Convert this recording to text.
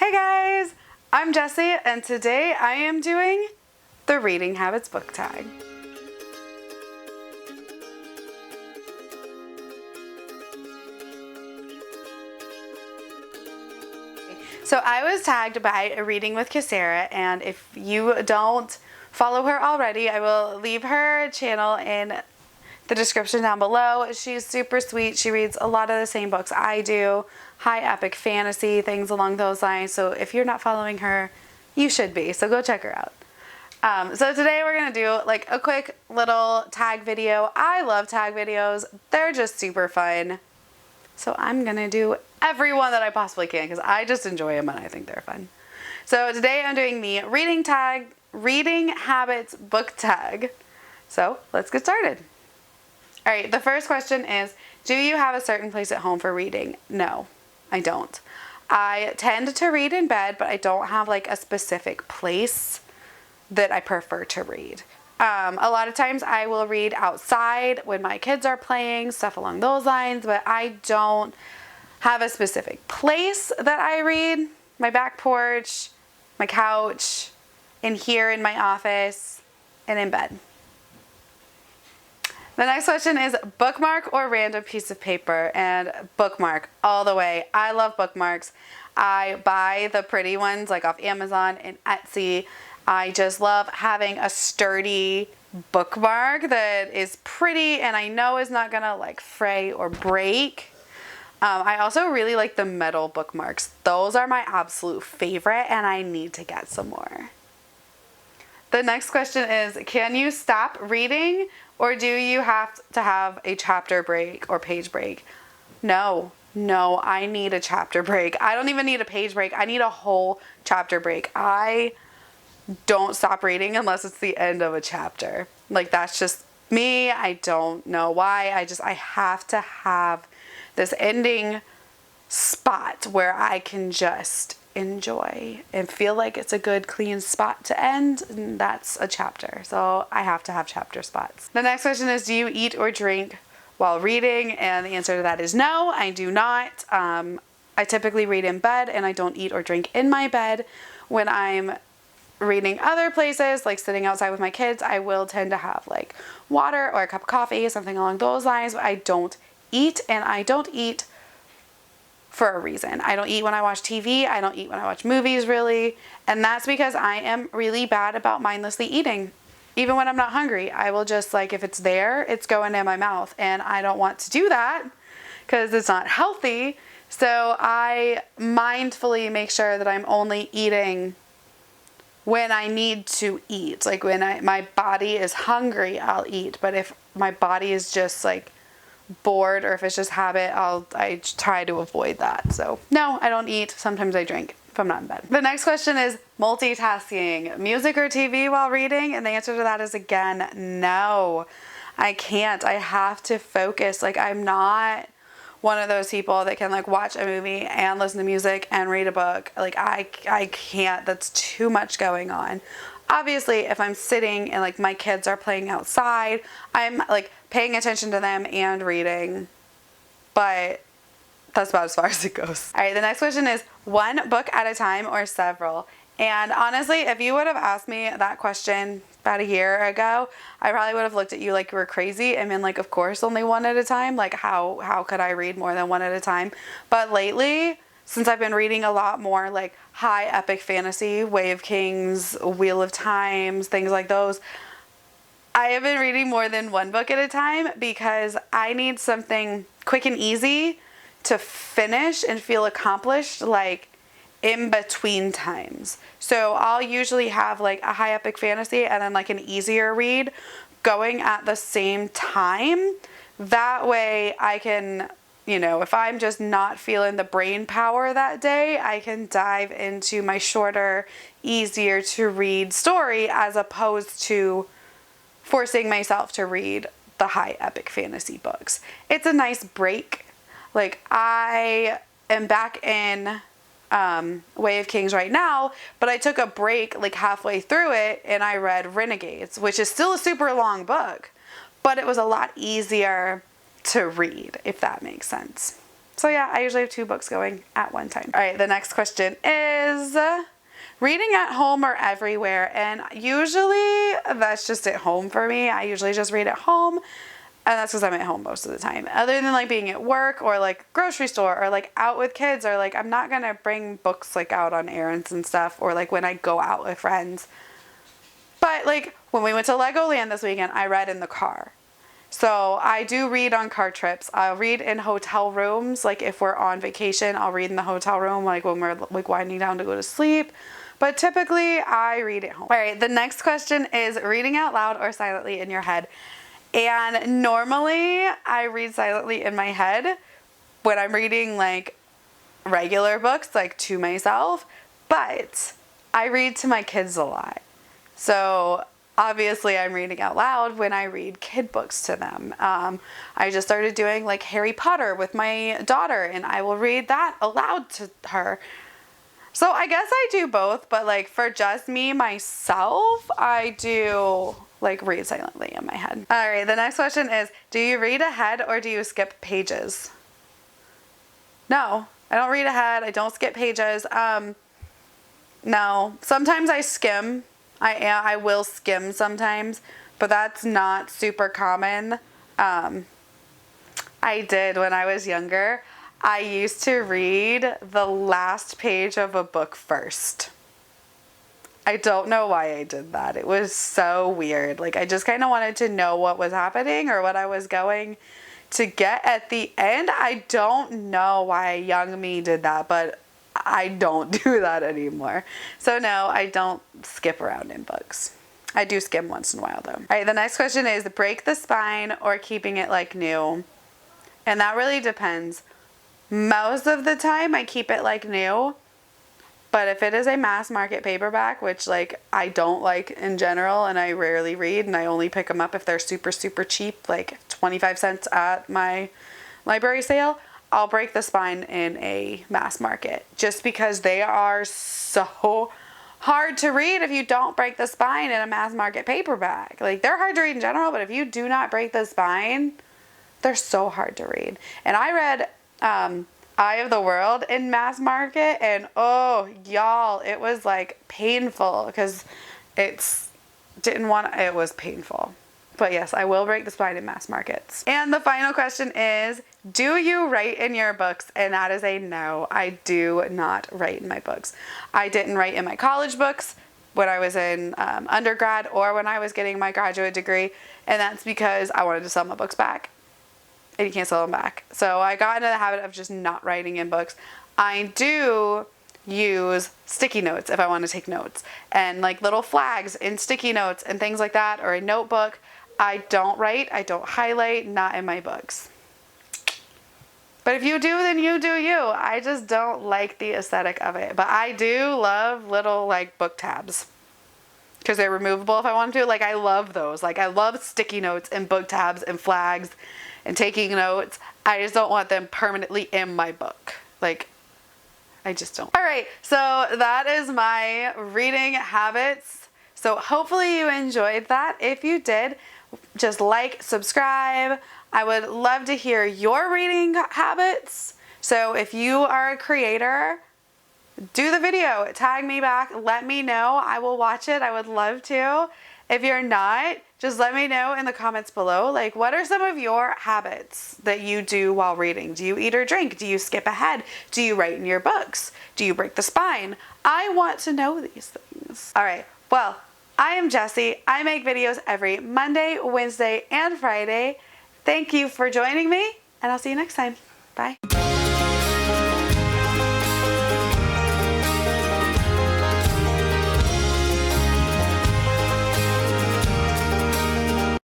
Hey guys, I'm Jessie and today I am doing the Reading Habits book tag. So I was tagged by Reading with Kisara, and if you don't follow her already, I will leave her channel in the description down below. She's super sweet. She reads a lot of the same books I do, high epic fantasy, things along those lines. So if you're not following her, you should be. So go check her out. So today we're going to do like a quick little tag video. I love tag videos. They're just super fun. So I'm going to do every one that I possibly can because I just enjoy them and I think they're fun. So today I'm doing the Reading Habits book tag. So let's get started. All right, the first question is, do you have a certain place at home for reading? No, I don't. I tend to read in bed, but I don't have like a specific place that I prefer to read. A lot of times I will read outside when my kids are playing, stuff along those lines, but I don't have a specific place that I read. My back porch, my couch, in here in my office, and in bed. The next question is bookmark or random piece of paper, and bookmark all the way. I love bookmarks. I buy the pretty ones like off Amazon and Etsy. I just love having a sturdy bookmark that is pretty and I know is not gonna like fray or break. I also really like the metal bookmarks. Those are my absolute favorite and I need to get some more. The next question is, can you stop reading or do you have to have a chapter break or page break? No, I need a chapter break. I don't even need a page break. I need a whole chapter break. I don't stop reading unless it's the end of a chapter. Like that's just me. I don't know why. I have to have this ending spot where I can just enjoy and feel like it's a good clean spot to end, and that's a chapter. So I have to have chapter spots. The next question is, do you eat or drink while reading? And the answer to that is no, I do not. I typically read in bed and I don't eat or drink in my bed. When I'm reading other places, like sitting outside with my kids, I will tend to have like water or a cup of coffee, something along those lines, but I don't eat, and I don't eat for a reason. I don't eat when I watch TV. I don't eat when I watch movies really. And that's because I am really bad about mindlessly eating. Even when I'm not hungry, I will just like, if it's there, it's going in my mouth. And I don't want to do that because it's not healthy. So I mindfully make sure that I'm only eating when I need to eat. Like when my body is hungry, I'll eat. But if my body is just like bored or if it's just habit, I try to avoid that. So no, I don't eat. Sometimes I drink if I'm not in bed. The next question is multitasking, music or TV while reading, and the answer to that is again no. I can't. I have to focus. Like I'm not one of those people that can like watch a movie and listen to music and read a book. Like I can't. That's too much going on. Obviously, if I'm sitting and like my kids are playing outside, I'm like paying attention to them and reading, but that's about as far as it goes. All right, the next question is one book at a time or several? And honestly, if you would have asked me that question about a year ago, I probably would have looked at you like you were crazy and been like, of course, only one at a time. Like how could I read more than one at a time? But lately, since I've been reading a lot more like high epic fantasy, Way of Kings, Wheel of Times, things like those, I have been reading more than one book at a time because I need something quick and easy to finish and feel accomplished like in between times. So I'll usually have like a high epic fantasy and then like an easier read going at the same time. That way I can, you know, if I'm just not feeling the brain power that day, I can dive into my shorter, easier to read story as opposed to forcing myself to read the high epic fantasy books. It's a nice break. Like I am back in Way of Kings right now, but I took a break like halfway through it and I read Renegades, which is still a super long book, but it was a lot easier to read, if that makes sense. So yeah, I usually have 2 books going at one time. All right, the next question is reading at home or everywhere. And usually that's just at home for me. I usually just read at home. And that's because I'm at home most of the time. Other than like being at work or like grocery store or like out with kids, or like I'm not going to bring books like out on errands and stuff, or like when I go out with friends. But like when we went to Legoland this weekend, I read in the car. So I do read on car trips. I'll read in hotel rooms. Like if we're on vacation, I'll read in the hotel room, like when we're like winding down to go to sleep. But typically I read at home. All right, the next question is reading out loud or silently in your head. And normally I read silently in my head when I'm reading like regular books, like to myself, but I read to my kids a lot. So obviously I'm reading out loud when I read kid books to them. I just started doing like Harry Potter with my daughter, and I will read that aloud to her. So I guess I do both, but like for just me, myself, I do like read silently in my head. All right, the next question is, do you read ahead or do you skip pages? No, I don't read ahead. I don't skip pages. No, sometimes I skim. I will skim sometimes, but that's not super common. I did when I was younger. I used to read the last page of a book first. I don't know why I did that. It was so weird. Like I just kind of wanted to know what was happening or what I was going to get at the end. I don't know why young me did that, but I don't do that anymore. So no, I don't skip around in books. I do skim once in a while though. All right, the next question is break the spine or keeping it like new. And that really depends. Most of the time I keep it like new. But if it is a mass market paperback, which like I don't like in general and I rarely read and I only pick them up if they're super, super cheap, like 25 cents at my library sale, I'll break the spine in a mass market just because they are so hard to read if you don't break the spine in a mass market paperback. Like they're hard to read in general, but if you do not break the spine, they're so hard to read. And I read Eye of the World in mass market, and oh y'all, it was like painful because it was painful. But yes, I will break the spine in mass markets. And the final question is, do you write in your books? And that is a no. I do not write in my books. I didn't write in my college books when I was in undergrad or when I was getting my graduate degree, and that's because I wanted to sell my books back. And you can't sell them back. So I got into the habit of just not writing in books. I do use sticky notes if I want to take notes, and like little flags in sticky notes and things like that, or a notebook. I don't write, I don't highlight, not in my books. But if you do, then you do you. I just don't like the aesthetic of it. But I do love little like book tabs because they're removable if I want to. Like I love those. Like I love sticky notes and book tabs and flags and taking notes. I just don't want them permanently in my book. Like, I just don't. All right, so that is my reading habits. So hopefully you enjoyed that. If you did, just like, subscribe. I would love to hear your reading habits. So if you are a creator, do the video, tag me back, let me know. I will watch it. I would love to. If you're not, just let me know in the comments below. Like, what are some of your habits that you do while reading? Do you eat or drink? Do you skip ahead? Do you write in your books? Do you break the spine? I want to know these things. All right, well, I am Jessie. I make videos every Monday, Wednesday, and Friday. Thank you for joining me, and I'll see you next time. Bye.